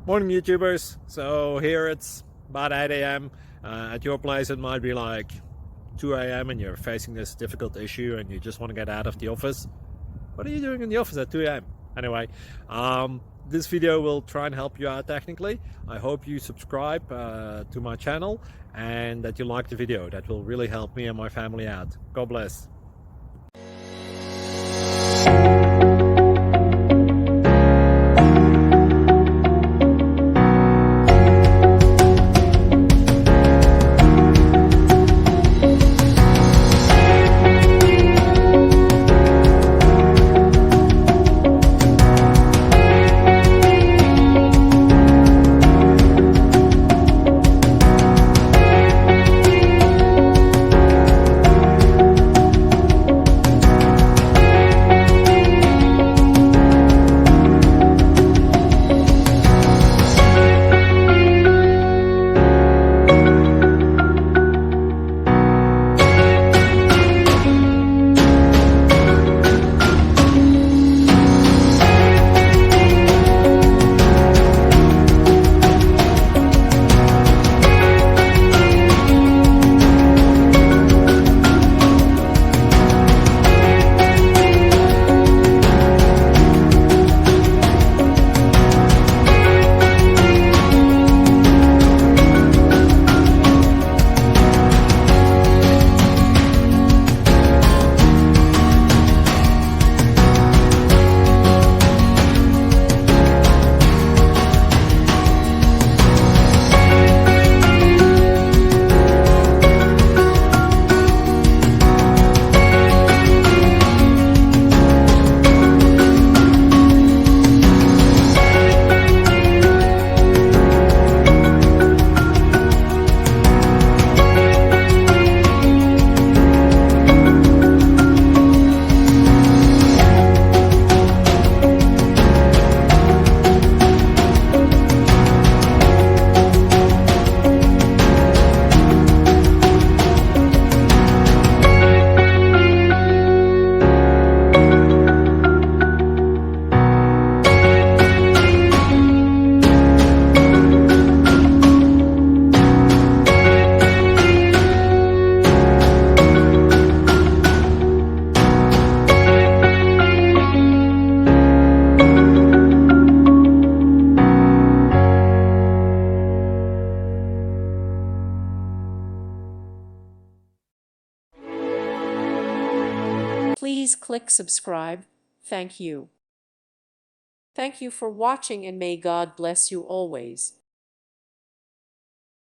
Morning YouTubers. So here it's about 8 a.m. At your place it might be like 2 a.m. and you're facing this difficult issue and you just want to get out of the office. What are you doing in the office at 2 a.m.? Anyway, this video will try and help you out technically. I hope you subscribe to my channel and that you like the video. That will really help me and my family out. God bless. Please click subscribe. Thank you. Thank you for watching and may God bless you always.